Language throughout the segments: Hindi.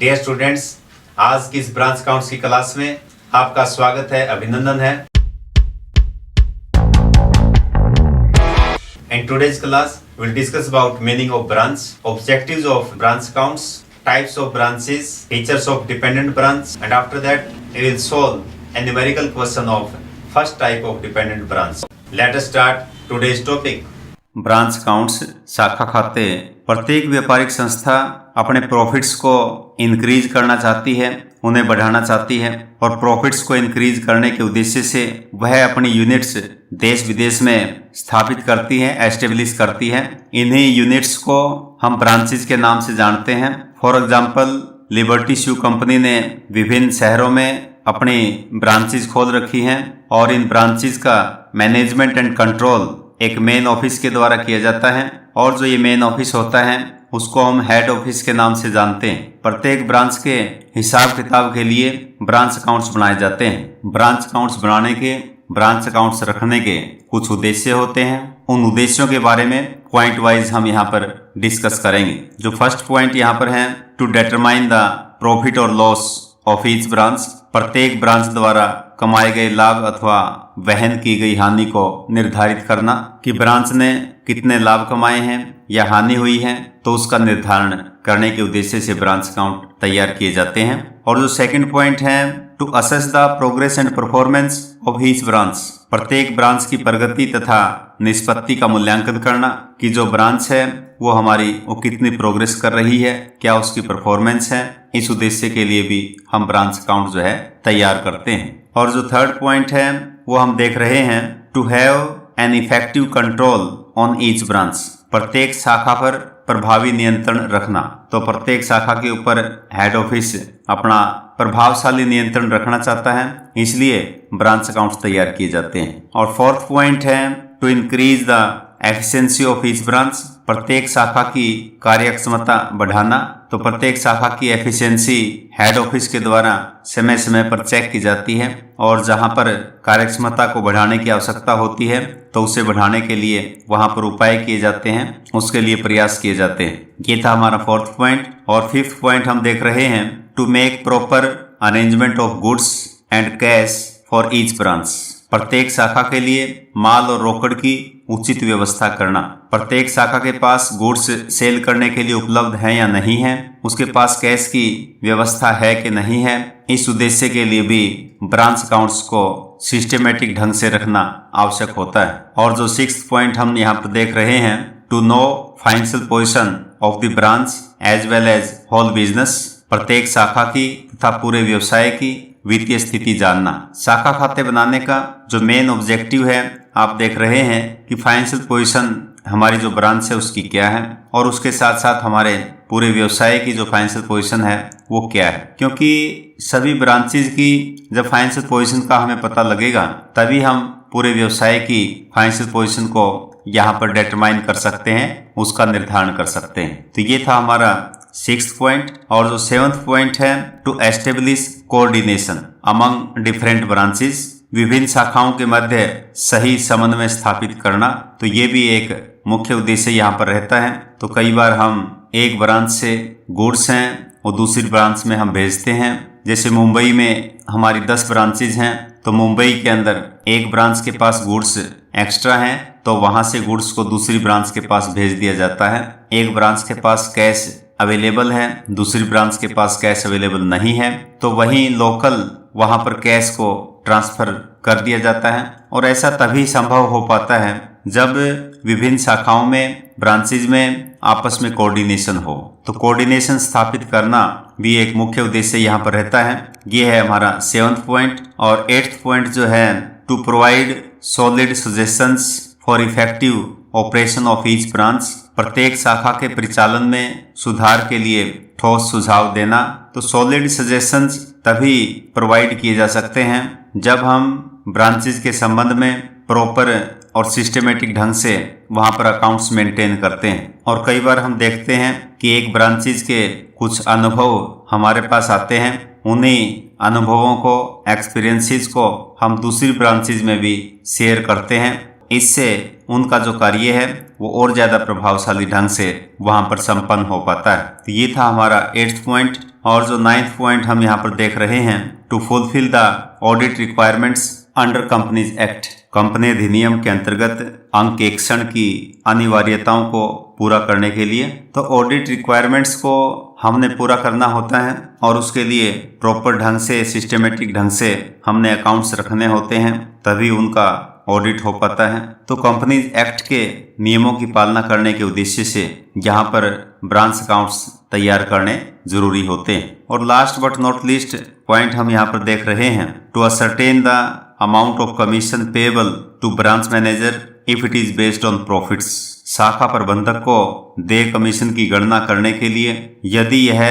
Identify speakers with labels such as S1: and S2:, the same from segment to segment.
S1: डियर स्टूडेंट्स, आज की इस ब्रांच अकाउंट्स की क्लास में आपका स्वागत है, अभिनंदन है। In today's class, we'll discuss about meaning of branch, objectives of branch accounts, types of branches, features of dependent branch, and after that, we will solve a numerical question of first type of dependent branch. Let us start today's topic.
S2: Branch accounts, शाखा खाते। प्रत्येक व्यापारिक संस्था अपने प्रॉफिट्स को इंक्रीज करना चाहती है, उन्हें बढ़ाना चाहती है और प्रॉफिट्स को इंक्रीज करने के उद्देश्य से वह अपनी यूनिट्स देश विदेश में स्थापित करती है, एस्टेब्लिश करती है। इन्हीं यूनिट्स को हम ब्रांचेस के नाम से जानते हैं। For example, liberty shoe company ने विभिन्न शहरों में अपनी ब्रांचेस खोल रखी हैं और इन ब्रांचेस का मैनेजमेंट एंड कंट्रोल एक मेन ऑफिस के द्वारा किया जाता है और जो ये मेन ऑफिस होता है उसको हम हेड ऑफिस के नाम से जानते हैं। प्रत्येक ब्रांच के हिसाब किताब के लिए ब्रांच अकाउंट्स बनाए जाते हैं। ब्रांच अकाउंट्स बनाने के, ब्रांच अकाउंट्स रखने के कुछ उद्देश्य होते हैं। उन उद्देश्यों के बारे में पॉइंट वाइज हम यहाँ पर डिस्कस करेंगे। जो फर्स्ट पॉइंट यहाँ पर है, टू डिटरमाइन द प्रॉफिट और लॉस ऑफ ईच ब्रांच। प्रत्येक ब्रांच द्वारा कमाए गए लाभ अथवा वहन की गई हानि को निर्धारित करना कि ब्रांच ने कितने लाभ कमाए हैं या हानि हुई है, तो उसका निर्धारण करने के उद्देश्य से ब्रांच अकाउंट तैयार किए जाते हैं। और जो सेकंड पॉइंट है, to assess the progress and performance of each branch. प्रत्येक ब्रांच की प्रगति तथा निष्पत्ति का मूल्यांकन करना कि जो ब्रांच है वो कितनी प्रोग्रेस कर रही है, क्या उसकी परफॉर्मेंस है। इस उद्देश्य के लिए भी हम ब्रांच अकाउंट जो है तैयार करते हैं। और जो थर्ड पॉइंट है वो हम देख रहे हैं, to have an effective control on each branch. प्रत्येक शाखा पर प्रभावी नियंत्रण रखना। तो प्रत्येक शाखा के ऊपर हेड ऑफिस अपना प्रभावशाली नियंत्रण रखना चाहता है, इसलिए ब्रांच अकाउंट्स तैयार किए जाते हैं। और फोर्थ पॉइंट है, to increase the efficiency of each branch. प्रत्येक शाखा की कार्यक्षमता बढ़ाना। तो प्रत्येक शाखा की एफिशिएंसी हेड ऑफिस के द्वारा समय समय पर चेक की जाती है और जहां पर कार्यक्षमता को बढ़ाने की आवश्यकता होती है तो उसे बढ़ाने के लिए वहां पर उपाय किए जाते हैं, उसके लिए प्रयास किए जाते हैं। ये था हमारा फोर्थ पॉइंट। और फिफ्थ पॉइंट हम देख रहे हैं, to make proper arrangement of goods and cash for each branch. प्रत्येक शाखा के लिए माल और रोकड़ की उचित व्यवस्था करना। प्रत्येक शाखा के पास गुड्स सेल करने के लिए उपलब्ध है या नहीं है, उसके पास कैश की व्यवस्था है कि नहीं है, इस उद्देश्य के लिए भी ब्रांच अकाउंट्स को सिस्टमेटिक ढंग से रखना आवश्यक होता है। और जो सिक्स्थ पॉइंट हम यहाँ पर देख रहे हैं, to know financial position of the branch as well as whole business. प्रत्येक शाखा की तथा पूरे व्यवसाय की वित्तीय स्थिति जानना। शाखा खाते बनाने का जो मेन ऑब्जेक्टिव है, आप देख रहे हैं कि फाइनेंशियल पोजीशन हमारी जो ब्रांच है उसकी क्या है और उसके साथ साथ हमारे पूरे व्यवसाय की जो फाइनेंशियल पोजीशन है वो क्या है। क्योंकि सभी ब्रांचेज की जब फाइनेंशियल पोजीशन का हमें पता लगेगा तभी हम पूरे व्यवसाय की फाइनेंशियल पोजीशन को यहाँ पर डिटरमाइन कर सकते हैं, उसका निर्धारण कर सकते हैं। तो ये था हमारा सिक्स्थ पॉइंट। और जो सेवंथ पॉइंट है, to establish coordination among different branches. विभिन्न शाखाओं के मध्य सही समन्वय स्थापित करना। तो ये भी एक मुख्य उद्देश्य यहाँ पर रहता है। तो कई बार हम एक ब्रांच से गुड्स हैं और दूसरी ब्रांच में हम भेजते हैं। जैसे मुंबई में हमारी 10 ब्रांचेज हैं, तो मुंबई के अंदर एक ब्रांच के पास गुड्स एक्स्ट्रा हैं तो वहां से गुड्स को दूसरी ब्रांच के पास भेज दिया जाता है। एक ब्रांच के पास कैश अवेलेबल है, दूसरी ब्रांच के पास कैश अवेलेबल नहीं है, तो वहीं लोकल वहां पर कैश को ट्रांसफर कर दिया जाता है। और ऐसा तभी संभव हो पाता है जब विभिन्न शाखाओं में, ब्रांचेज में आपस में कोऑर्डिनेशन हो। तो कोऑर्डिनेशन स्थापित करना भी एक मुख्य उद्देश्य यहाँ पर रहता है। ये है हमारा सेवंथ पॉइंट। और एट्थ पॉइंट जो है, to provide solid suggestions for effective operation of each branch. प्रत्येक शाखा के परिचालन में सुधार के लिए ठोस सुझाव देना। तो सॉलिड सजेशंस तभी प्रोवाइड किए जा सकते हैं जब हम ब्रांचेज के संबंध में प्रॉपर और सिस्टमेटिक ढंग से वहां पर अकाउंट्स मेंटेन करते हैं। और कई बार हम देखते हैं कि एक ब्रांचेज के कुछ अनुभव हमारे पास आते हैं, उन्हीं अनुभवों को, एक्सपीरियंसेस को हम दूसरी ब्रांचेज में भी शेयर करते हैं। इससे उनका जो कार्य है वो और ज़्यादा प्रभावशाली ढंग से वहाँ पर संपन्न हो पाता है। तो ये था हमारा 8th पॉइंट। और जो 9th पॉइंट हम यहाँ पर देख रहे हैं, to fulfil the audit requirements under companies act, company अधिनियम के अंतर्गत अंकेक्षण की अनिवार्यताओं को पूरा करने के लिए। तो ऑडिट रिक्वायरमेंट्स को हमने पूरा करना होता है और उसके लिए प्रॉपर ढंग से, सिस्टमेटिक ढंग से हमने अकाउंट्स रखने होते हैं, तभी उनका ऑडिट हो पाता है। तो कंपनीज एक्ट के नियमों की पालना करने के उद्देश्य से यहाँ पर ब्रांच अकाउंट्स तैयार करने जरूरी होते हैं। और last but not least point हम यहाँ पर देख रहे हैं, to ascertain the amount of commission payable to branch manager if it is based on profits, शाखा प्रबंधक को देय कमीशन की गणना करने के लिए यदि यह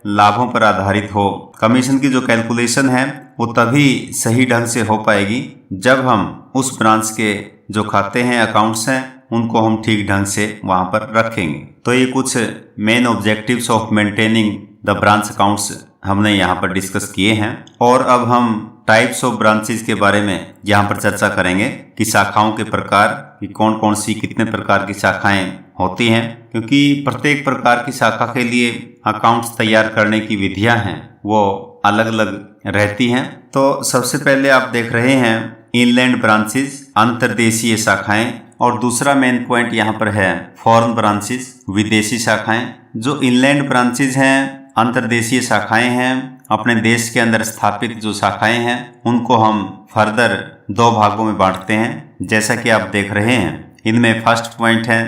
S2: लाभों पर आधारित हो। कमीशन की जो कैलकुलेशन है वो तभी सही ढंग से हो पाएगी जब हम उस ब्रांच के जो खाते हैं, अकाउंट्स हैं, उनको हम ठीक ढंग से वहां पर रखेंगे। तो ये कुछ main objectives of maintaining the branch accounts हमने यहाँ पर डिस्कस किए हैं। और अब हम टाइप्स ऑफ ब्रांचेस के बारे में यहाँ पर चर्चा करेंगे कि शाखाओं के प्रकार, कि कौन कौन सी कितने प्रकार की शाखाएं होती हैं, क्योंकि प्रत्येक प्रकार की शाखा के लिए अकाउंट्स तैयार करने की विधियां हैं वो अलग अलग रहती हैं। तो सबसे पहले आप देख रहे हैं इनलैंड ब्रांचेस, अंतर्देशीय शाखाएं, और दूसरा मेन पॉइंट यहाँ पर है फॉरेन ब्रांचेस, विदेशी शाखाएं। जो इनलैंड ब्रांचेस हैं, अंतर्देशीय शाखाएं हैं, अपने देश के अंदर स्थापित जो शाखाएं हैं उनको हम फर्दर दो भागों में बांटते हैं, जैसा कि आप देख रहे हैं। इनमें फर्स्ट पॉइंट है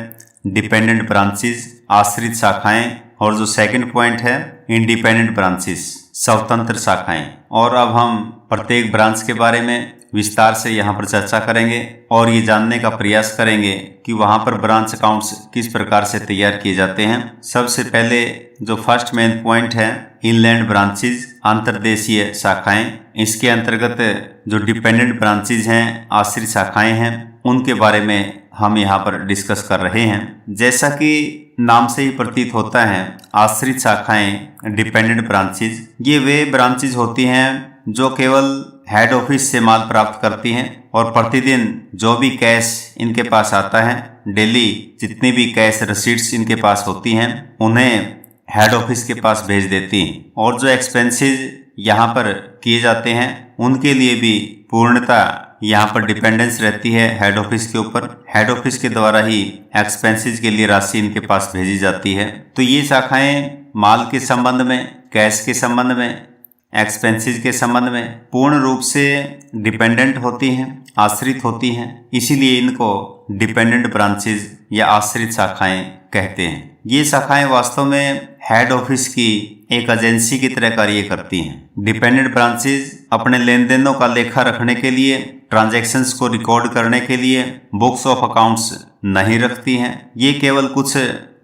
S2: डिपेंडेंट ब्रांचेस, आश्रित शाखाएं, और जो सेकंड पॉइंट है इंडिपेंडेंट ब्रांचेस, स्वतंत्र शाखाएं। और अब हम प्रत्येक ब्रांच के बारे में विस्तार से यहाँ पर चर्चा करेंगे और ये जानने का प्रयास करेंगे कि वहाँ पर ब्रांच अकाउंट्स किस प्रकार से तैयार किए जाते हैं। सबसे पहले जो फर्स्ट मेन पॉइंट है इनलैंड ब्रांचेस, अंतर्देशीय शाखाएं, इसके अंतर्गत जो डिपेंडेंट ब्रांचेस हैं, आश्रित शाखाएं हैं, उनके बारे में हम यहाँ पर डिस्कस कर रहे हैं। जैसा कि नाम से ही प्रतीत होता है, आश्रित शाखाएं, डिपेंडेंट ब्रांचेस, ये वे ब्रांचेस होती हैं जो केवल हेड ऑफिस से माल प्राप्त करती हैं और प्रतिदिन जो भी कैश इनके पास आता है, डेली जितनी भी कैश रसीट्स इनके पास होती हैं, उन्हें हेड ऑफिस के पास भेज देती हैं। और जो एक्सपेंसेस यहाँ पर किए जाते हैं उनके लिए भी पूर्णतः यहाँ पर डिपेंडेंस रहती है हेड ऑफिस के ऊपर। हेड ऑफिस के द्वारा ही एक्सपेंसेस के लिए राशि इनके पास भेजी जाती है। तो ये शाखाएं माल के संबंध में, कैश के संबंध में, एक्सपेंसेस के संबंध में पूर्ण रूप से डिपेंडेंट होती हैं, आश्रित होती हैं, इसीलिए इनको डिपेंडेंट ब्रांचेस या आश्रित शाखाएं कहते हैं। ये शाखाएं वास्तव में हेड ऑफिस की एक एजेंसी की तरह कार्य करती हैं। डिपेंडेंट ब्रांचेस अपने लेन देनों का लेखा रखने के लिए, ट्रांजैक्शंस को रिकॉर्ड करने के लिए बुक्स ऑफ अकाउंट्स नहीं रखती हैं। ये केवल कुछ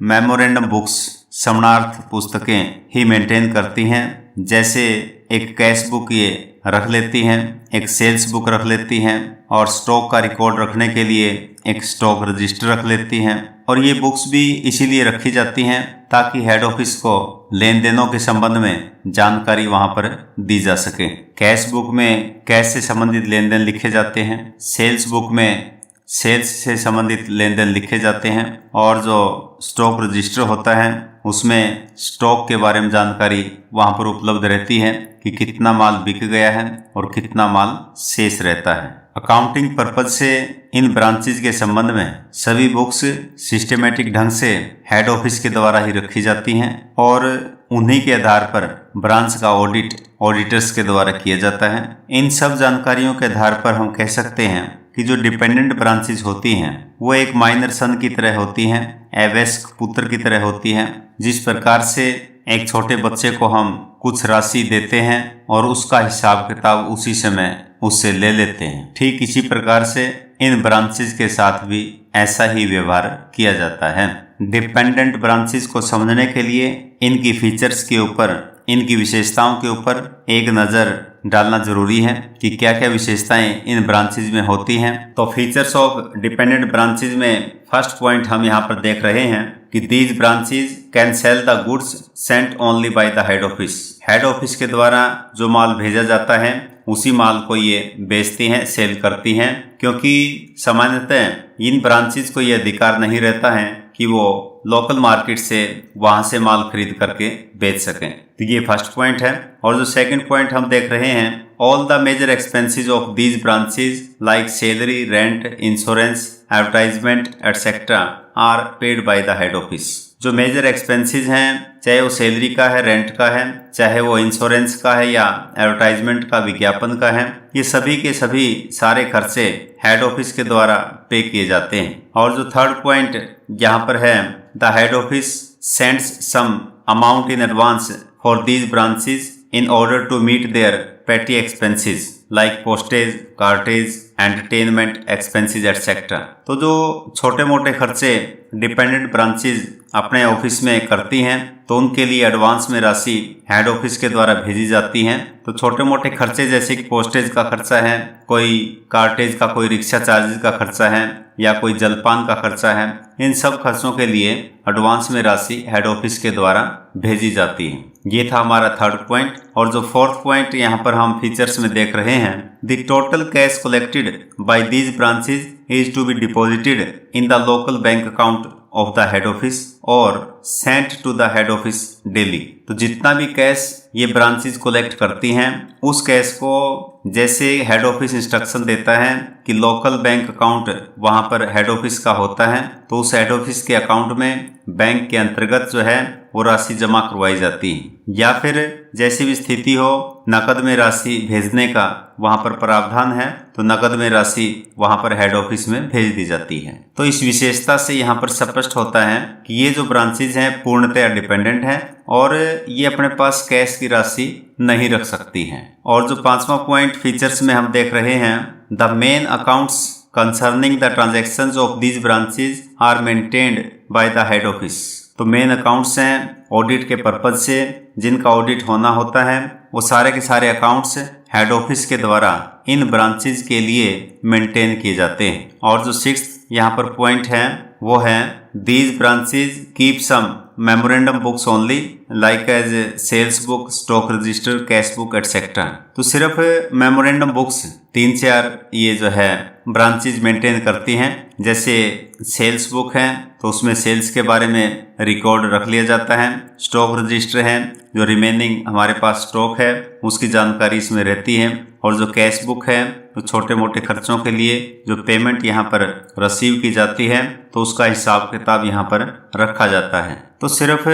S2: मेमोरेंडम बुक्स, स्मरणार्थ पुस्तकें ही मेंटेन करती हैं। जैसे एक कैश बुक ये रख लेती हैं, एक सेल्स बुक रख लेती हैं, और स्टॉक का रिकॉर्ड रखने के लिए एक स्टॉक रजिस्टर रख लेती हैं। और ये बुक्स भी इसीलिए रखी जाती हैं ताकि हेड ऑफिस को लेन देनों के संबंध में जानकारी वहां पर दी जा सके। कैश बुक में कैश से संबंधित लेन देन लिखे जाते हैं, सेल्स बुक में सेल्स से संबंधित लेन देन लिखे जाते हैं, और जो स्टॉक रजिस्टर होता है उसमें स्टॉक के बारे में जानकारी वहां पर उपलब्ध रहती है कि कितना माल बिक गया है और कितना माल शेष रहता है। अकाउंटिंग पर्पज से इन ब्रांचेज के संबंध में सभी बुक्स सिस्टमेटिक ढंग से हेड ऑफिस के द्वारा ही रखी जाती हैं और उन्हीं के आधार पर ब्रांच का ऑडिट ऑडिटर्स के द्वारा किया जाता है। इन सब जानकारियों के आधार पर हम कह सकते हैं कि जो डिपेंडेंट ब्रांचेज होती हैं वो एक माइनर सन की तरह होती हैं, अवयस्क पुत्र की तरह होती हैं। जिस प्रकार से एक छोटे बच्चे को हम कुछ राशि देते हैं और उसका हिसाब किताब उसी समय उससे ले लेते हैं, ठीक इसी प्रकार से इन ब्रांचेज के साथ भी ऐसा ही व्यवहार किया जाता है। डिपेंडेंट ब्रांचेज को समझने के लिए इनकी फीचर्स के ऊपर, इनकी विशेषताओं के ऊपर एक नज़र डालना जरूरी है कि क्या क्या विशेषताएं इन ब्रांचेज में होती हैं। तो फीचर्स ऑफ डिपेंडेंट ब्रांचेज में फर्स्ट पॉइंट हम यहाँ पर देख रहे हैं कि these branches can sell the goods Saint only by the head office. Head office के द्वारा जो माल भेजा जाता है उसी माल को ये बेचती हैं, सेल करती हैं, क्योंकि सामान्यतः इन ब्रांचेज को ये अधिकार नहीं रहता है कि वो लोकल मार्केट से वहां से माल खरीद करके बेच सकें। तो ये फर्स्ट पॉइंट है। और जो सेकंड पॉइंट हम देख रहे हैं, all the major expenses of these branches like salary, rent, insurance, advertisement etcetera are paid by the head office. जो मेजर एक्सपेंसेस हैं, चाहे वो सैलरी का है, रेंट का है, चाहे वो इंश्योरेंस का है या एडवर्टाइजमेंट का, विज्ञापन का है, ये सभी के सभी सारे खर्चे हेड ऑफिस के द्वारा पे किए जाते हैं। और जो थर्ड पॉइंट यहाँ पर है, the head office sends some amount in advance for these branches in order to meet their petty expenses like postage, cartage, entertainment expenses etc. तो जो छोटे मोटे खर्चे डिपेंडेंट ब्रांचेज अपने ऑफिस में करती हैं, तो उनके लिए एडवांस में राशि हेड ऑफिस के द्वारा भेजी जाती हैं। तो छोटे मोटे खर्चे जैसे कि पोस्टेज का खर्चा है, कोई कार्टेज का, कोई रिक्शा चार्जेस का खर्चा है या कोई जलपान का खर्चा है, इन सब खर्चों के लिए एडवांस में राशि हेड ऑफिस के द्वारा भेजी जाती है। ये था हमारा थर्ड पॉइंट। और जो फोर्थ पॉइंट यहाँ पर हम फीचर्स में देख रहे हैं, the total cash collected by these branches is to be deposited in the local bank account of the head office और sent to the head office daily. तो जितना भी कैश ये ब्रांचेज कलेक्ट करती हैं, उस कैश को जैसे हेड ऑफिस इंस्ट्रक्शन देता है कि लोकल बैंक अकाउंट वहां पर हेड ऑफिस का होता है, तो उस हेड ऑफिस के अकाउंट में बैंक के अंतर्गत जो है वो राशि जमा करवाई जाती है। या फिर जैसी भी स्थिति हो, नकद में राशि भेजने का वहां पर प्रावधान है, तो नकद में राशि वहां पर हेड ऑफिस में भेज दी जाती है। तो इस विशेषता से यहाँ पर स्पष्ट होता है कि ये जो ब्रांचेज हैं पूर्णतः डिपेंडेंट हैं और ये अपने पास कैश की राशि नहीं रख सकती हैं। और जो पांचवा पॉइंट फीचर्स में हम देख रहे हैं, the main accounts concerning the transactions of these branches are maintained by the head office. तो मेन अकाउंट्स हैं ऑडिट के पर्पज से, जिनका ऑडिट होना होता है, वो सारे के सारे अकाउंट्स हेड ऑफिस के द्वारा इन ब्रांचेज के लिए मेंटेन किए जाते हैं। और जो सिक्स्थ यहाँ पर पॉइंट है वो है, these branches keep some memorandum books only like as sales book, stock register, cash book etcetera. तो सिर्फ मेमोरेंडम बुक्स 3-4 ये जो है ब्रांचेज मेंटेन करती हैं। जैसे सेल्स बुक है तो उसमें सेल्स के बारे में रिकॉर्ड रख लिया जाता है, स्टॉक रजिस्टर है जो रिमेनिंग हमारे पास स्टॉक है उसकी जानकारी इसमें रहती है, और जो कैश बुक है तो छोटे मोटे खर्चों के लिए जो पेमेंट यहाँ पर रिसीव की जाती है तो उसका हिसाब किताब यहाँ पर रखा जाता है। तो सिर्फ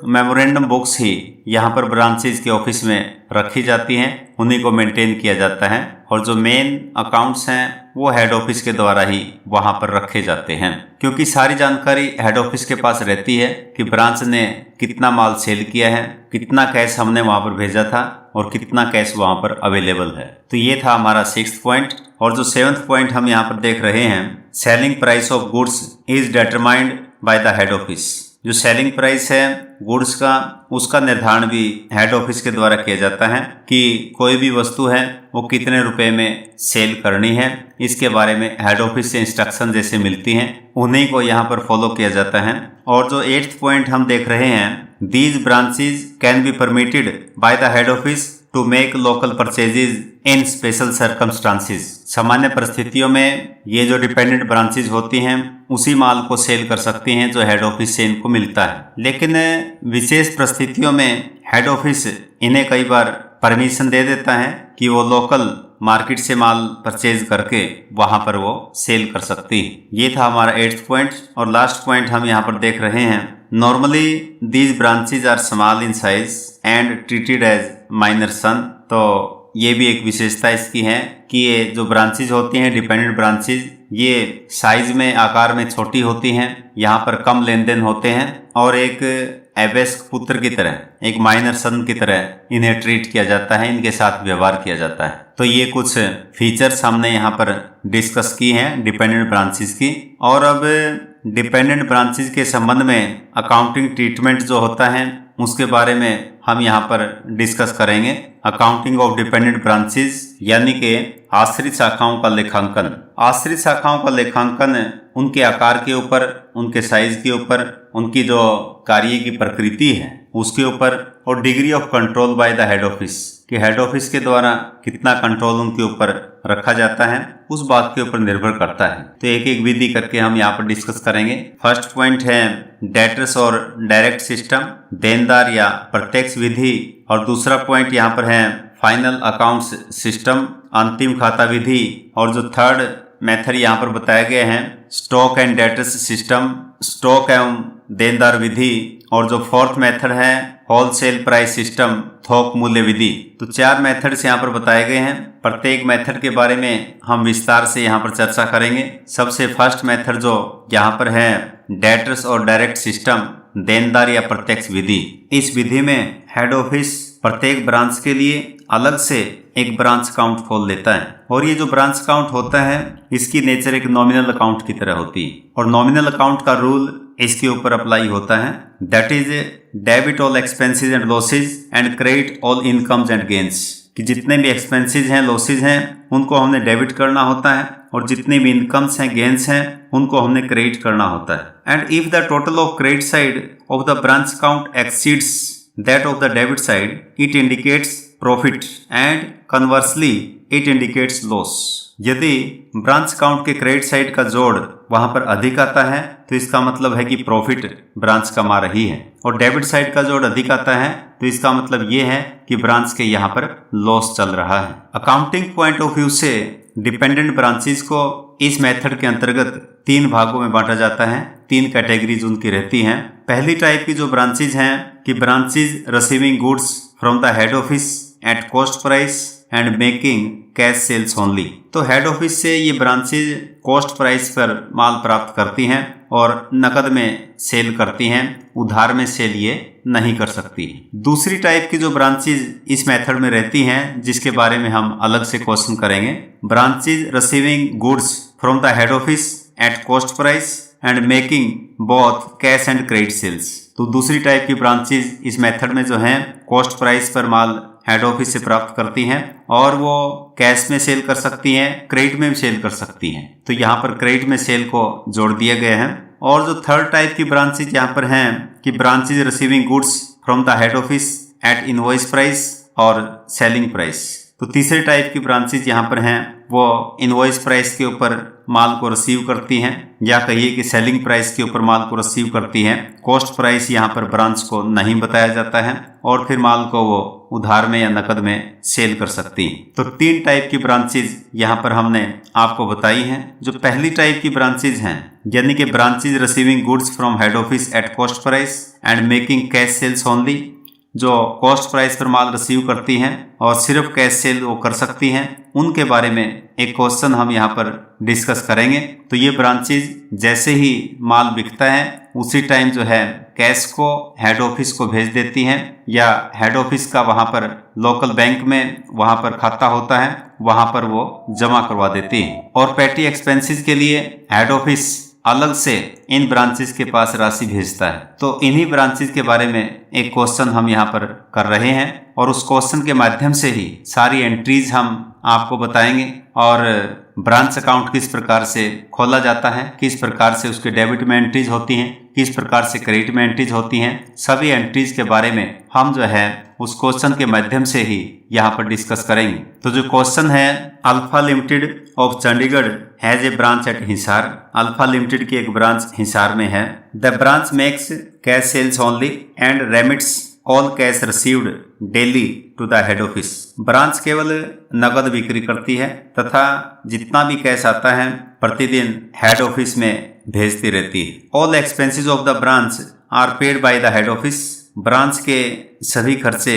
S2: मेमोरेंडम बुक्स ही यहाँ पर ब्रांचेज के ऑफिस में रखी जाती हैं, उन्हीं को मेंटेन किया जाता है, और जो मेन अकाउंट्स हैं वो हेड ऑफिस के द्वारा ही वहां पर रखे जाते हैं। क्योंकि सारी जानकारी हेड ऑफिस के पास रहती है कि ब्रांच ने कितना माल सेल किया है, कितना कैश हमने वहां पर भेजा था और कितना कैश वहां पर अवेलेबल है। तो ये था हमारा सिक्स्थ पॉइंट। और जो सेवंथ पॉइंट हम यहाँ पर देख रहे हैं, selling price of goods is determined by the head office. जो सेलिंग प्राइस है गुड्स का, उसका निर्धारण भी हेड ऑफिस के द्वारा किया जाता है कि कोई भी वस्तु है वो कितने रुपए में सेल करनी है। इसके बारे में हेड ऑफिस से इंस्ट्रक्शन जैसे मिलती हैं, उन्हीं को यहाँ पर फॉलो किया जाता है। और जो 8th पॉइंट हम देख रहे हैं, these branches can be permitted by the head office to make local purchases in special circumstances. सामान्य परिस्थितियों में ये जो डिपेंडेंट ब्रांचेज होती हैं उसी माल को सेल कर सकती हैं जो हेड ऑफिस से इनको मिलता है। लेकिन विशेष परिस्थितियों में हेड ऑफिस इन्हें कई बार परमिशन दे देता है कि वो लोकल मार्केट से माल परचेज करके वहां पर वो सेल कर सकती है। ये था हमारा 8th पॉइंट। और लास्ट पॉइंट हम यहाँ पर देख रहे हैं, normally these branches are small in size and treated as minor son. तो ये भी एक विशेषता इसकी है कि ये जो ब्रांचेज होती हैं डिपेंडेंट ब्रांचेज, ये साइज में, आकार में छोटी होती हैं, यहाँ पर कम लेन देन होते हैं और एक एबेस्क पुत्र की तरह, एक माइनर सन की तरह इन्हें ट्रीट किया जाता है, इनके साथ व्यवहार किया जाता है। तो ये कुछ फीचर्स हमने यहाँ पर डिस्कस की हैं डिपेंडेंट ब्रांचेज की। और अब डिपेंडेंट ब्रांचेज के संबंध में अकाउंटिंग ट्रीटमेंट जो होता है उसके बारे में हम यहाँ पर डिस्कस करेंगे। अकाउंटिंग ऑफ डिपेंडेंट ब्रांचेज यानी कि आश्रित शाखाओं का लेखांकन। आश्रित शाखाओं का लेखांकन उनके आकार के ऊपर, उनके साइज के ऊपर, उनकी जो कार्य की प्रकृति है उसके ऊपर, और degree of control by the head office कि हेड ऑफिस के द्वारा कितना कंट्रोल उनके ऊपर रखा जाता है उस बात के ऊपर निर्भर करता है। तो एक एक विधि करके हम यहाँ पर डिस्कस करेंगे। फर्स्ट पॉइंट है डेटर्स और डायरेक्ट सिस्टम, देनदार या प्रत्यक्ष विधि, और दूसरा पॉइंट यहाँ पर है फाइनल अकाउंट्स सिस्टम, अंतिम खाता विधि, और जो थर्ड मेथड यहाँ पर बताए गए हैं stock and debtors system, stock एवं देनदार विधि, और जो फोर्थ मेथड है होलसेल प्राइस सिस्टम, थोक मूल्य विधि। तो 4 मेथड्स यहाँ पर बताए गए हैं। प्रत्येक मेथड के बारे में हम विस्तार से यहाँ पर चर्चा करेंगे। सबसे फर्स्ट मेथड जो यहाँ पर है डेटर्स और डायरेक्ट सिस्टम, देनदार या प्रत्यक्ष विधि। इस विधि में हेड ऑफिस प्रत्येक ब्रांच के लिए अलग से एक ब्रांच अकाउंट खोल लेता है, और ये जो ब्रांच अकाउंट होता है इसकी नेचर एक नॉमिनल अकाउंट की तरह होती है, और नॉमिनल अकाउंट का रूल इसके ऊपर अप्लाई होता है, that is debit all expenses and losses and credit all incomes and gains, कि जितने भी एक्सपेंसेस हैं, लॉसेज हैं, उनको हमने डेबिट करना होता है, और जितने भी इनकम्स हैं, गेन्स हैं, उनको हमने क्रेडिट करना होता है। And if the total of credit side of the branch account exceeds that of the debit side, it indicates profit and conversely it indicates loss. यदि ब्रांच अकाउंट के क्रेडिट साइड का जोड़ वहां पर अधिक आता है तो इसका मतलब है कि प्रॉफिट ब्रांच कमा रही है, और डेबिट साइड का जोड़ अधिक आता है तो इसका मतलब ये है कि ब्रांच के यहाँ पर लॉस चल रहा है। अकाउंटिंग पॉइंट ऑफ व्यू से डिपेंडेंट ब्रांचेस को इस मेथड के अंतर्गत 3 भागों में बांटा जाता है। 3 कैटेगरीज उनकी रहती हैं। पहली टाइप की जो ब्रांचेज हैं कि branches receiving goods from the head office at cost price and making cash sales only. तो हेड ऑफिस से ये ब्रांचेज कॉस्ट प्राइस पर माल प्राप्त करती हैं और नकद में सेल करती हैं, उधार में सेल ये नहीं कर सकती। दूसरी टाइप की जो ब्रांचेज इस मेथड में रहती हैं, जिसके बारे में हम अलग से क्वेश्चन करेंगे, branches receiving goods from the head office at cost price and making both cash and credit sales. तो दूसरी टाइप की ब्रांचेज इस मेथड में जो हैं कॉस्ट प्राइस पर माल हेड ऑफिस से प्राप्त करती हैं, और वो कैश में सेल कर सकती हैं, क्रेडिट में भी सेल कर सकती हैं। तो यहाँ पर क्रेडिट में सेल को जोड़ दिए गए हैं। और जो थर्ड टाइप की ब्रांचेज यहाँ पर हैं कि branches receiving goods from the head office eight invoice price और सेलिंग प्राइस। तो तीसरे टाइप की ब्रांचेज यहाँ पर हैं वो इनवॉइस प्राइस के ऊपर माल को रिसीव करती हैं, या कहिए कि सेलिंग प्राइस के ऊपर माल को रिसीव करती हैं। कॉस्ट प्राइस यहाँ पर ब्रांच को नहीं बताया जाता है, और फिर माल को वो उधार में या नकद में सेल कर सकती हैं। तो 3 टाइप की ब्रांचेज यहाँ पर हमने आपको बताई हैं। जो पहली टाइप की ब्रांचेज हैं, यानी कि branches receiving goods from head office at cost price and making cash sales only, जो कॉस्ट प्राइस पर माल रिसीव करती हैं और सिर्फ कैश सेल वो कर सकती हैं, उनके बारे में एक क्वेश्चन हम यहाँ पर डिस्कस करेंगे। तो ये ब्रांचेज जैसे ही माल बिकता है उसी टाइम जो है कैश को हेड ऑफिस को भेज देती हैं, या हेड ऑफिस का वहाँ पर लोकल बैंक में वहाँ पर खाता होता है, वहाँ पर वो जमा करवा देती हैं। और पेटी एक्सपेंसेस के लिए हेड ऑफिस अलग से इन ब्रांचेस के पास राशि भेजता है। तो इन्हीं ब्रांचेस के बारे में एक क्वेश्चन हम यहाँ पर कर रहे हैं, और उस क्वेश्चन के माध्यम से ही सारी एंट्रीज हम आपको बताएंगे, और ब्रांच अकाउंट किस प्रकार से खोला जाता है, किस प्रकार से उसके डेबिट में एंट्रीज होती हैं, किस प्रकार से क्रेडिट में एंट्रीज होती हैं, सभी एंट्रीज के बारे में हम जो है उस क्वेश्चन के माध्यम से ही यहाँ पर डिस्कस करेंगे। तो जो क्वेश्चन है, alpha limited of Chandigarh has a branch at Hisar. Alpha limited की एक ब्रांच हिसार में है। The branch makes cash sales only and remits all cash received daily to the head office. Branch केवल नगद बिक्री करती है तथा जितना भी कैश आता है प्रतिदिन हेड ऑफिस में भेजती रहती है। All expenses of the branch are paid by the head office. Branch के सभी खर्चे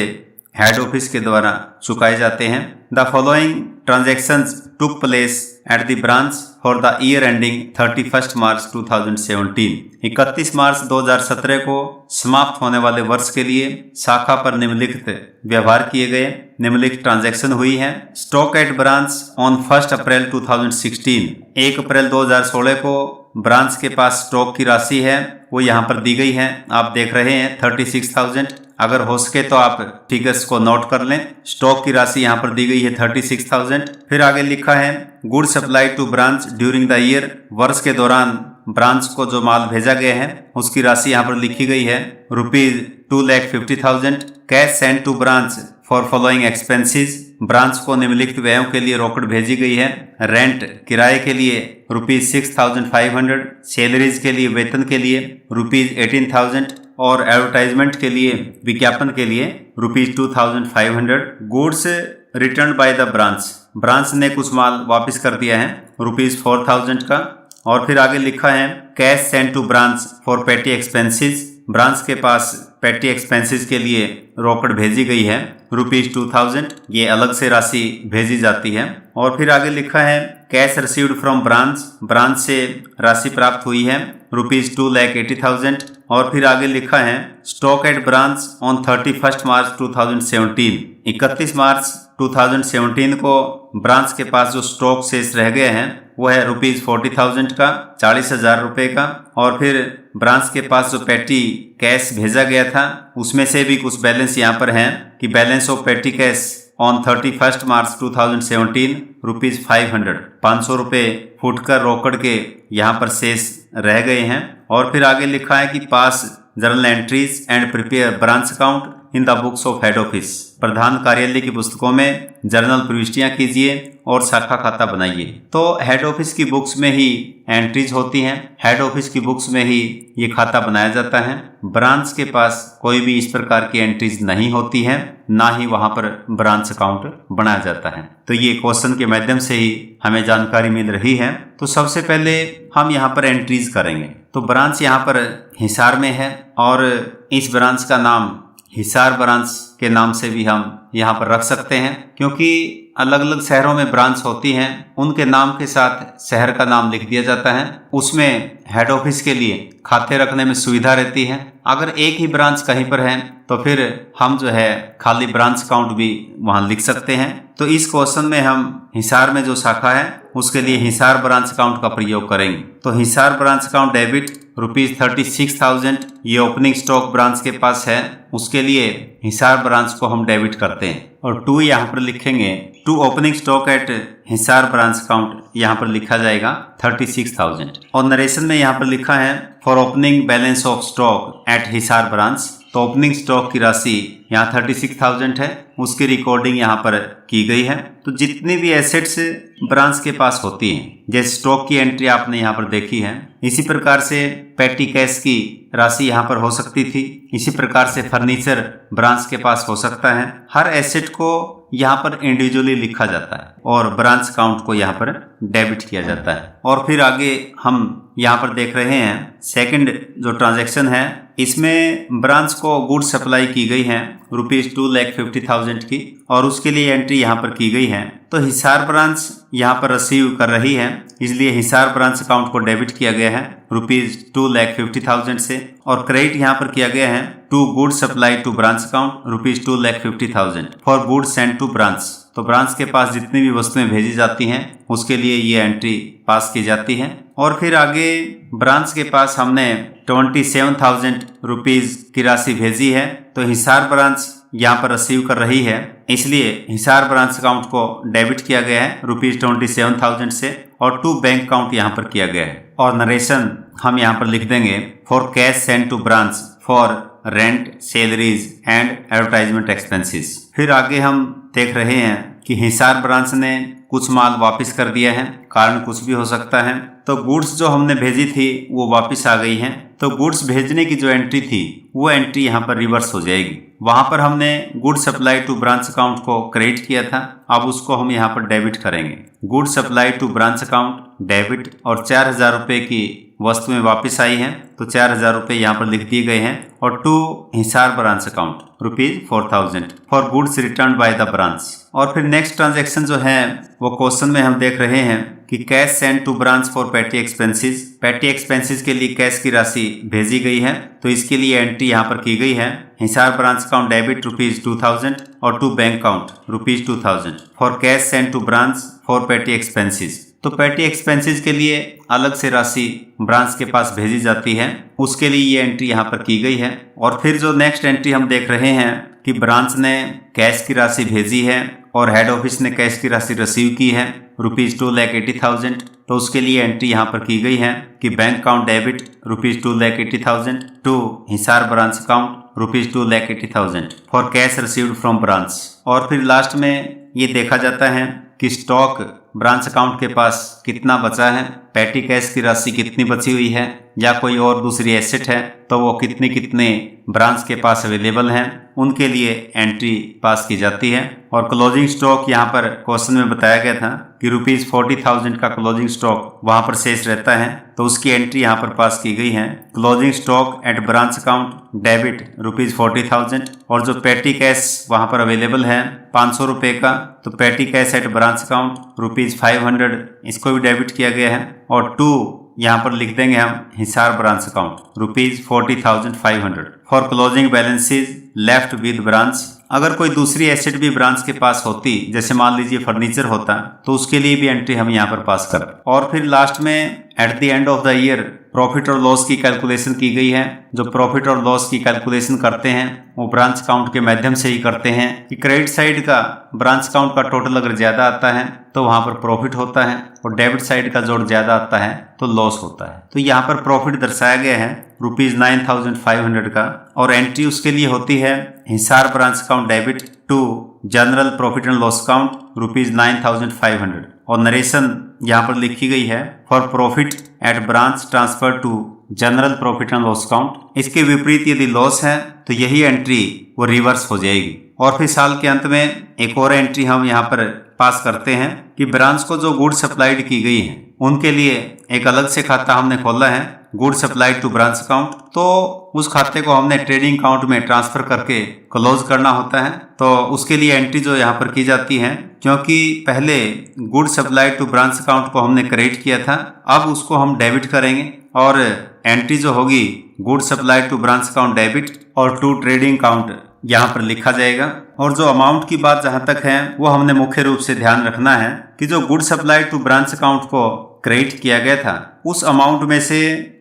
S2: हेड ऑफिस के द्वारा चुकाए जाते हैं। The following transactions took place at the branch for the year ending 31 मार्च 2017। 31 मार्च 2017 को समाप्त होने वाले वर्ष के लिए शाखा पर निम्नलिखित व्यवहार किए गए, निम्नलिखित ट्रांजैक्शन हुई है। स्टॉक एट ब्रांच ऑन 1 अप्रैल 2016। 1 अप्रैल 2016 को ब्रांच के पास स्टॉक की राशि है, वो यहाँ पर दी गई है, आप देख रहे हैं 36,000। अगर हो सके तो आप फिगर्स को नोट कर लें। स्टॉक की राशि यहाँ पर दी गई है 36,000। फिर आगे लिखा है good supply to branch during the year. वर्ष के दौरान ब्रांच को जो माल भेजा गया है उसकी राशि यहाँ पर लिखी गई है ₹2,50,000। Cash send to branch for following expenses, branch को निम्नलिखित व्ययों के लिए रोकड़ भेजी गई है। रेंट, किराए के लिए ₹6,500, सैलरीज के लिए, वेतन के लिए ₹18,000 और एडवर्टाइजमेंट के लिए, विज्ञापन के लिए ₹2,500। Goods return by the branch, branch ने कुछ माल वापस कर दिया है ₹4,000 का। और फिर आगे लिखा है cash send to branch for petty expenses, branch के पास पेटी एक्सपेंसेस के लिए रोकड़ भेजी गई है ₹2,000, ये अलग से राशि भेजी जाती है। और फिर आगे लिखा है cash received from branch, branch से राशि प्राप्त हुई है ₹2,80,000। और फिर आगे लिखा है स्टॉक एट ब्रांच ऑन 31 मार्च 2017, 31 मार्च 2017 को ब्रांच के पास जो स्टॉक शेष रह गए हैं वो है ₹40,000 का, 40,000 रुपये का। और फिर ब्रांच के पास जो पेटी कैश भेजा गया था उसमें से भी कुछ बैलेंस यहाँ पर है कि बैलेंस ऑफ पेटी कैश ऑन 31 मार्च 2017 ₹500, 500 रुपये फुटकर रोकड़ के यहाँ पर शेष रह गए हैं। और फिर आगे लिखा है कि pass journal entries and prepare branch account in the books of head office, प्रधान कार्यालय की पुस्तकों में जर्नल प्रविष्टियां कीजिए और शाखा खाता बनाइए। तो हेड ऑफिस की बुक्स में ही एंट्रीज होती हैं, हेड ऑफिस की बुक्स में ही ये खाता बनाया जाता है। ब्रांच के पास कोई भी इस प्रकार की एंट्रीज नहीं होती है, ना ही वहां पर ब्रांच अकाउंट बनाया जाता है। तो ये क्वेश्चन के माध्यम से ही हमें जानकारी मिल रही है। तो सबसे पहले हम यहाँ पर एंट्रीज करेंगे। तो ब्रांच यहाँ पर हिसार में है और इस ब्रांच का नाम हिसार ब्रांच के नाम से भी हम यहाँ पर रख सकते हैं, क्योंकि अलग अलग शहरों में ब्रांच होती हैं, उनके नाम के साथ शहर का नाम लिख दिया जाता है। उसमें हेड ऑफिस के लिए खाते रखने में सुविधा रहती है। अगर एक ही ब्रांच कहीं पर है तो फिर हम जो है खाली ब्रांच अकाउंट भी वहां लिख सकते हैं। तो इस क्वेश्चन में हम हिसार में जो शाखा है उसके लिए हिसार ब्रांच अकाउंट का प्रयोग करेंगे। तो हिसार ब्रांच अकाउंट डेबिट ₹36,000, ये ओपनिंग स्टॉक ब्रांच के पास है, उसके लिए हिसार ब्रांच को हम डेबिट करते हैं। और 2 यहाँ पर लिखेंगे, to opening stock at Hisar branch account यहाँ पर लिखा जाएगा 36,000। और नरेशन में यहाँ पर लिखा है for opening balance of stock at Hisar branch, तो ओपनिंग स्टॉक की राशि यहाँ 36,000 है, उसकी रिकॉर्डिंग यहाँ पर की गई है। तो जितनी भी एसेट्स ब्रांच के पास होती हैं, जैसे स्टॉक की एंट्री आपने यहाँ पर देखी है, इसी प्रकार से पेटी कैश की राशि यहाँ पर हो सकती थी, इसी प्रकार से फर्नीचर ब्रांच के पास हो सकता है। हर एसेट को यहाँ पर इंडिविजुअली लिखा जाता है और ब्रांच अकाउंट को यहाँ पर डेबिट किया जाता है। और फिर आगे हम यहाँ पर देख रहे हैं सेकंड जो ट्रांजैक्शन है, इसमें ब्रांच को गुड्स सप्लाई की गई है ₹2,50,000 की, और उसके लिए एंट्री यहाँ पर की गई है। तो हिसार ब्रांच यहाँ पर रिसीव कर रही है, इसलिए हिसार ब्रांच अकाउंट को डेबिट किया गया है ₹2,50,000 से। और क्रेडिट यहाँ पर किया गया है to goods supply to branch account ₹2,50,000 for goods send to branch. तो ब्रांच के पास जितनी भी वस्तुएं भेजी जाती हैं उसके लिए ये एंट्री पास की जाती है। और फिर आगे ब्रांच के पास हमने ₹27,000 की राशि भेजी है, तो हिसार ब्रांच यहाँ पर रिसीव कर रही है, इसलिए हिसार ब्रांच अकाउंट को डेबिट किया गया है ₹27,000 से, और टू बैंक अकाउंट यहाँ पर किया गया है। और नरेशन हम यहाँ पर लिख देंगे for cash send to branch for rent, salaries and advertisement expenses. फिर आगे हम देख रहे हैं कि हिसार ब्रांच ने कुछ माल वापस कर दिया है, कारण कुछ भी हो सकता है। तो गुड्स जो हमने भेजी थी वो वापस आ गई हैं, तो गुड्स भेजने की जो एंट्री थी वो एंट्री यहाँ पर रिवर्स हो जाएगी। वहां पर हमने goods supply to branch account को क्रेडिट किया था, अब उसको हम यहाँ पर डेबिट करेंगे। Goods supply to branch account debit, और 4,000 रुपये की वस्तुएं वापस आई हैं, तो 4,000 रुपये यहाँ पर लिख दिए गए हैं। और to Hisar branch account ₹4,000 for goods return by the branch. और फिर नेक्स्ट ट्रांजैक्शन जो है वो क्वेश्चन में हम देख रहे हैं कि cash send to branch for petty expenses, petty expenses के लिए कैश की राशि भेजी गई है, तो इसके लिए एंट्री यहाँ पर की गई है हिसार ब्रांच अकाउंट डेबिट ₹2,000 और to bank account ₹2,000 for cash send to branch for petty expenses. तो पेटी एक्सपेंसेस के लिए अलग से राशि ब्रांच के पास भेजी जाती है, उसके लिए ये एंट्री यहाँ पर की गई है। और फिर जो नेक्स्ट एंट्री हम देख रहे हैं कि ब्रांच ने कैश की राशि भेजी है और हेड ऑफिस ने कैश की राशि रिसीव की है ₹2,80,000, तो उसके लिए एंट्री यहाँ पर की गई है कि bank account debit ₹2,80,000 to Hisar branch account ₹2,80,000 for cash received from branch. और फिर लास्ट में ये देखा जाता है कि स्टॉक ब्रांच अकाउंट के पास कितना बचा है, पैटी कैश की राशि कितनी बची हुई है या कोई और दूसरी एसेट है तो वो कितने कितने ब्रांच के पास अवेलेबल हैं, उनके लिए एंट्री पास की जाती है। और क्लोजिंग स्टॉक यहाँ पर क्वेश्चन में बताया गया था कि ₹40,000 का क्लोजिंग स्टॉक वहां पर शेष रहता है, तो उसकी एंट्री यहाँ पर पास की गई है। Closing stock at branch account debit ₹40,000 और जो पैटी कैश वहां पर अवेलेबल है ₹500 का, तो petty cash at branch account ₹500 इसको भी डेबिट किया गया है। और 2 यहाँ पर लिख देंगे हम Hisar branch account ₹40,500 for closing balances left with branch. अगर कोई दूसरी एसेट भी ब्रांच के पास होती, जैसे मान लीजिए फर्नीचर होता, तो उसके लिए भी एंट्री हम यहाँ पर पास कर। और फिर लास्ट में at the end of the year profit और लॉस की कैलकुलेशन की गई है। जो प्रॉफिट और लॉस की कैलकुलेशन करते हैं वो ब्रांच अकाउंट के माध्यम से ही करते हैं कि क्रेडिट साइड का ब्रांच अकाउंट का टोटल अगर ज्यादा आता है तो वहां पर प्रॉफिट होता है और डेबिट साइड का जोड़ ज्यादा आता है तो लॉस होता है। तो यहाँ पर प्रॉफिट दर्शाया गया है ₹9,500 का और एंट्री उसके लिए होती है Hisar branch account debit to general profit and loss account ₹9,500 और नरेशन यहाँ पर लिखी गई है for profit at branch transfer to general profit and loss account. इसके विपरीत यदि लॉस है तो यही एंट्री वो रिवर्स हो जाएगी। और फिर साल के अंत में एक और एंट्री हम यहाँ पर पास करते हैं कि ब्रांच को जो गुड्स सप्लाइड की गई है उनके लिए एक अलग से खाता हमने खोला है goods supplied to branch account. तो उस खाते को हमने ट्रेडिंग अकाउंट में ट्रांसफर करके क्लोज करना होता है। तो उसके लिए एंट्री जो यहाँ पर की जाती है, क्योंकि पहले goods supplied to branch account को हमने क्रेडिट किया था, अब उसको हम डेबिट करेंगे और एंट्री जो होगी goods supplied to branch account debit और टू ट्रेडिंग अकाउंट यहाँ पर लिखा जाएगा। और जो अमाउंट की बात जहां तक है वो हमने मुख्य रूप से ध्यान रखना है कि जो goods supplied to branch account को क्रेडिट किया गया था उस अमाउंट में से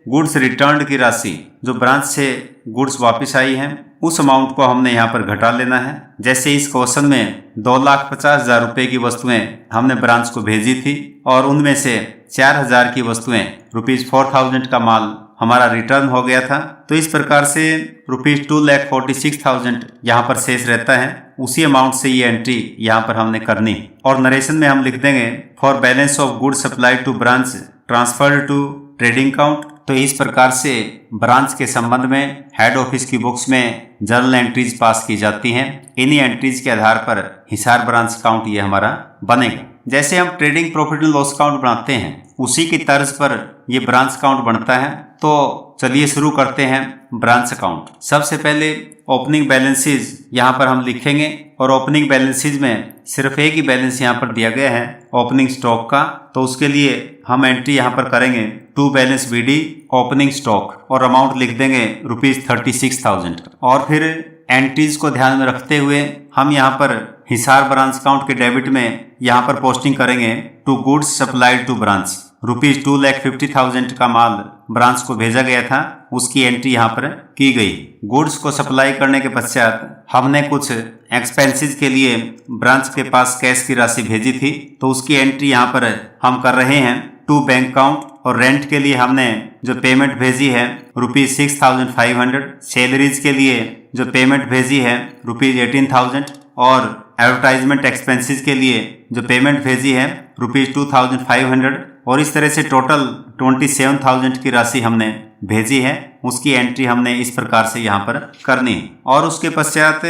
S2: गुड्स रिटर्न की राशि जो ब्रांच से गुड्स वापस आई है उस अमाउंट को हमने यहाँ पर घटा लेना है। जैसे इस क्वेश्चन में 2,50,000 रुपए की वस्तुएं हमने ब्रांच को भेजी थी और उनमें से 4,000 की वस्तुएं ₹4,000 का माल हमारा रिटर्न हो गया था। तो इस प्रकार से ₹2,46,000 यहाँ पर शेष रहता है। उसी अमाउंट से ये एंट्री यहाँ पर हमने करनी और नरेशन में हम लिख देंगे for balance of goods supplied to branch transferred to trading account. तो इस प्रकार से ब्रांच के संबंध में हेड ऑफिस की बुक्स में जर्नल एंट्रीज पास की जाती हैं। इन्हीं एंट्रीज के आधार पर हिसार ब्रांच अकाउंट ये हमारा बनेगा। जैसे हम trading profit and loss account बनाते हैं उसी की तर्ज पर ये ब्रांच अकाउंट बनता है। तो चलिए शुरू करते हैं ब्रांच अकाउंट। सबसे पहले ओपनिंग बैलेंसेज यहाँ पर हम लिखेंगे और ओपनिंग बैलेंसेज में सिर्फ एक ही बैलेंस यहाँ पर दिया गया है ओपनिंग स्टॉक का। तो उसके लिए हम एंट्री यहाँ पर करेंगे to balance BD opening stock और अमाउंट लिख देंगे ₹36,000। और फिर एंट्रीज को ध्यान में रखते हुए हम यहाँ पर हिसार ब्रांच अकाउंट के डेबिट में यहाँ पर पोस्टिंग करेंगे to goods supplied to branch ₹2,50,000 का माल ब्रांच को भेजा गया था, उसकी एंट्री यहाँ पर की गई। गुड्स को सप्लाई करने के पश्चात हमने कुछ एक्सपेंसेस के लिए ब्रांच के पास कैश की राशि भेजी थी, तो उसकी एंट्री यहाँ पर हम कर रहे हैं टू बैंक अकाउंट। और रेंट के लिए हमने जो पेमेंट भेजी है ₹6,500, सैलरीज के लिए जो पेमेंट भेजी है ₹18,000 और एडवर्टाइजमेंट एक्सपेंसेस के लिए जो पेमेंट भेजी है ₹2,500 और इस तरह से टोटल 27,000 की राशि हमने भेजी है। उसकी एंट्री हमने इस प्रकार से यहाँ पर करनी है। और उसके पश्चात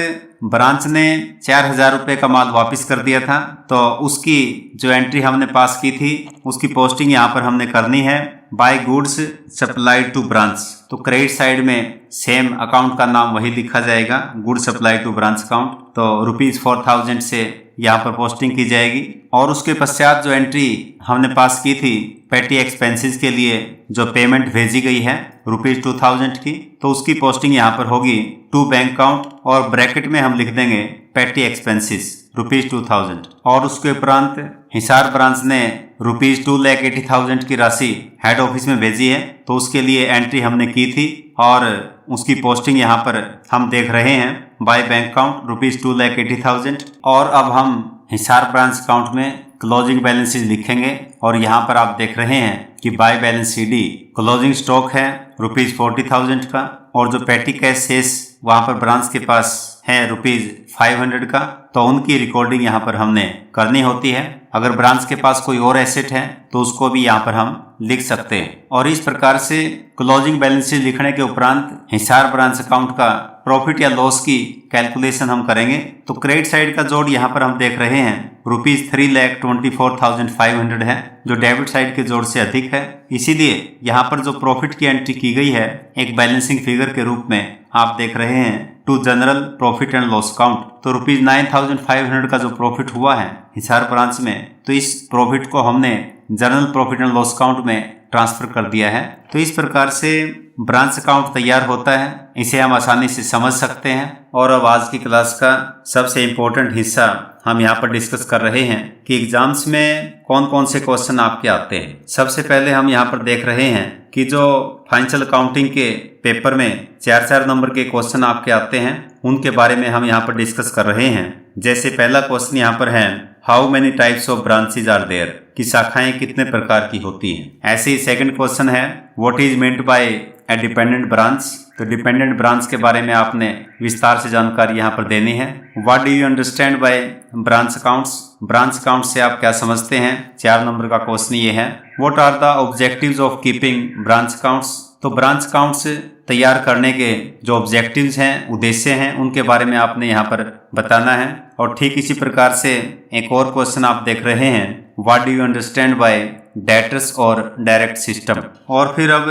S2: ब्रांच ने 4,000 रुपये का माल वापस कर दिया था, तो उसकी जो एंट्री हमने पास की थी उसकी पोस्टिंग यहाँ पर हमने करनी है by goods supplied to branch. तो क्रेडिट साइड में सेम अकाउंट का नाम वही लिखा जाएगा goods supply to branch account. तो ₹4,000 से यहाँ पर पोस्टिंग की जाएगी। और उसके पश्चात जो एंट्री हमने पास की थी पेटी एक्सपेंसेस के लिए जो पेमेंट भेजी गई है ₹2,000 की, तो उसकी पोस्टिंग यहाँ पर होगी टू बैंक अकाउंट और ब्रैकेट में हम लिख देंगे पेटी एक्सपेंसेस ₹2,000। और उसके उपरांत हिसार ब्रांच ने ₹2,80,000 की राशि हेड ऑफिस में भेजी है, तो उसके लिए एंट्री हमने की थी और उसकी पोस्टिंग यहाँ पर हम देख रहे हैं बाय बैंक अकाउंट ₹2,80,000। और अब हम हिसार ब्रांच अकाउंट में क्लोजिंग बैलेंसेज लिखेंगे और यहाँ पर आप देख रहे हैं कि by balance CD closing stock है ₹40,000 का और जो पेटी कैश शेष वहां पर ब्रांच के पास है ₹500 का, तो उनकी रिकॉर्डिंग यहाँ पर हमने करनी होती है। अगर ब्रांच के पास कोई और एसेट है तो उसको भी यहाँ पर हम लिख सकते हैं। और इस प्रकार से क्लोजिंग बैलेंस शीट लिखने के उपरांत हिसार ब्रांच अकाउंट का प्रॉफिट या लॉस की कैलकुलेशन हम करेंगे। तो क्रेडिट साइड का जोड़ यहाँ पर हम देख रहे हैं ₹3,24,500 है, जो डेबिट साइड के जोड़ से अधिक है। इसीलिए यहाँ पर जो प्रॉफिट की एंट्री की गई है एक बैलेंसिंग फिगर के रूप में आप देख रहे हैं to general profit and loss account. तो ₹9,500 का जो प्रॉफिट हुआ है हिसार ब्रांच में, तो इस प्रॉफिट को हमने general profit and loss account में ट्रांसफर कर दिया है। तो इस प्रकार से ब्रांच अकाउंट तैयार होता है, इसे हम आसानी से समझ सकते हैं। और अब आज की क्लास का सबसे इम्पोर्टेंट हिस्सा हम यहाँ पर डिस्कस कर रहे हैं कि एग्जाम्स में कौन कौन से क्वेश्चन आपके आते हैं। सबसे पहले हम यहाँ पर देख रहे हैं कि जो फाइनेंशियल अकाउंटिंग के पेपर में 4-4 नंबर के क्वेश्चन आपके आते हैं, उनके बारे में हम यहाँ पर डिस्कस कर रहे हैं। जैसे पहला क्वेश्चन यहाँ पर है, how many types of branches are there, कि शाखाएं कितने प्रकार की होती हैं। ऐसे ही सेकंड क्वेश्चन है, what is meant by a dependent branch, तो डिपेंडेंट ब्रांच के बारे में आपने विस्तार से जानकारी यहाँ पर देनी है। What do you understand by branch accounts, branch account से आप क्या समझते हैं, 4 नंबर का क्वेश्चन ये है। What are the objectives of keeping branch accounts, तो ब्रांच अकाउंट्स तैयार करने के जो ऑब्जेक्टिव्स हैं, उद्देश्य हैं, उनके बारे में आपने यहाँ पर बताना है। और ठीक इसी प्रकार से एक और क्वेश्चन आप देख रहे हैं, what do you understand bye debtors और डायरेक्ट सिस्टम। और फिर अब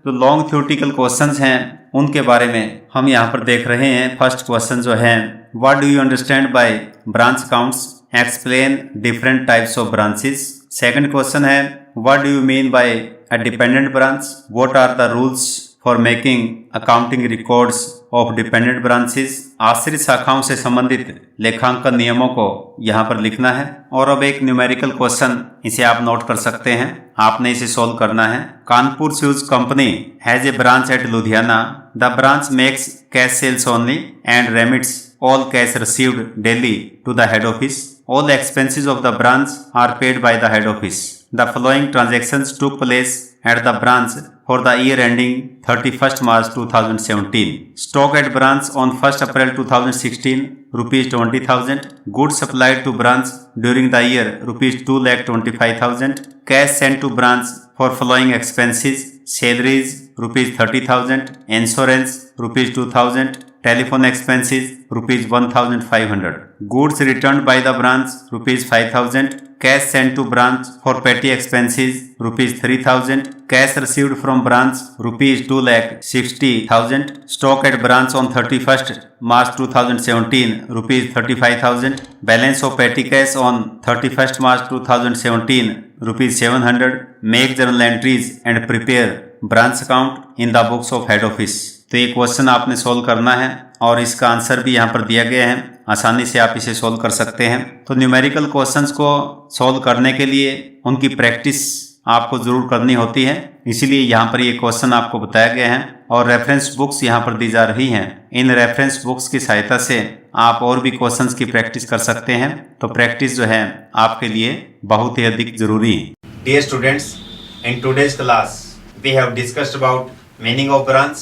S2: जो लॉन्ग थ्योरेटिकल क्वेश्चंस हैं उनके बारे में हम यहाँ पर देख रहे हैं। फर्स्ट क्वेश्चन जो है, what do you understand by branch accounts, explain different types of branches. Second question है, what do you mean by a dependent branch, what are the rules for making accounting records of dependent branches. आश्रित शाखाओं से संबंधित लेखांकन नियमों को यहाँ पर लिखना है। और अब एक न्यूमेरिकल क्वेश्चन, इसे आप नोट कर सकते हैं, आपने इसे सोल्व करना है। Kanpur shoes company has a branch at Ludhiana, the branch makes cash sales only and remits all cash received daily to the head office. All expenses of the branch are paid by the head office. The following transactions took place at the branch for the year ending 31st March 2017. Stock at branch on 1st April 2016 rupees 20,000. Goods supplied to branch during the year rupees 2,25,000. Cash sent to branch for following expenses: salaries rupees 30,000, insurance rupees 2,000, telephone expenses rupees 1,500. Goods returned by the branch rupees 5,000. Cash sent to branch for petty expenses rupees 3,000. Cash received from branch rupees 2,60,000. Stock at branch on 31st March 2017 rupees 35,000. Balance of petty cash on 31st March 2017 rupees 700. Make journal entries and prepare branch account in the books of head office. तो ये क्वेश्चन आपने सोल्व करना है और इसका आंसर भी यहाँ पर दिया गया है, आसानी से आप इसे सोल्व कर सकते हैं। तो न्यूमेरिकल क्वेश्चंस को सोल्व करने के लिए उनकी प्रैक्टिस आपको जरूर करनी होती है, इसीलिए यहाँ पर ये क्वेश्चन आपको बताया गया है। और रेफरेंस बुक्स यहाँ पर दी जा रही हैं, इन रेफरेंस बुक्स की सहायता से आप और भी क्वेश्चंस की प्रैक्टिस कर सकते हैं। तो प्रैक्टिस जो है आपके लिए बहुत ही अधिक जरूरी है।
S1: Dear students, in today's class we have discussed about meaning of branch,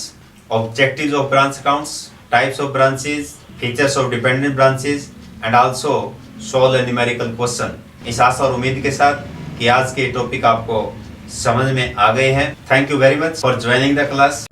S1: objectives of branch accounts, types of branches, features of dependent branches and also solve a numerical question. इस आशा और उम्मीद के साथ कि आज के टॉपिक आपको समझ में आ गए हैं। Thank you very much for joining the class.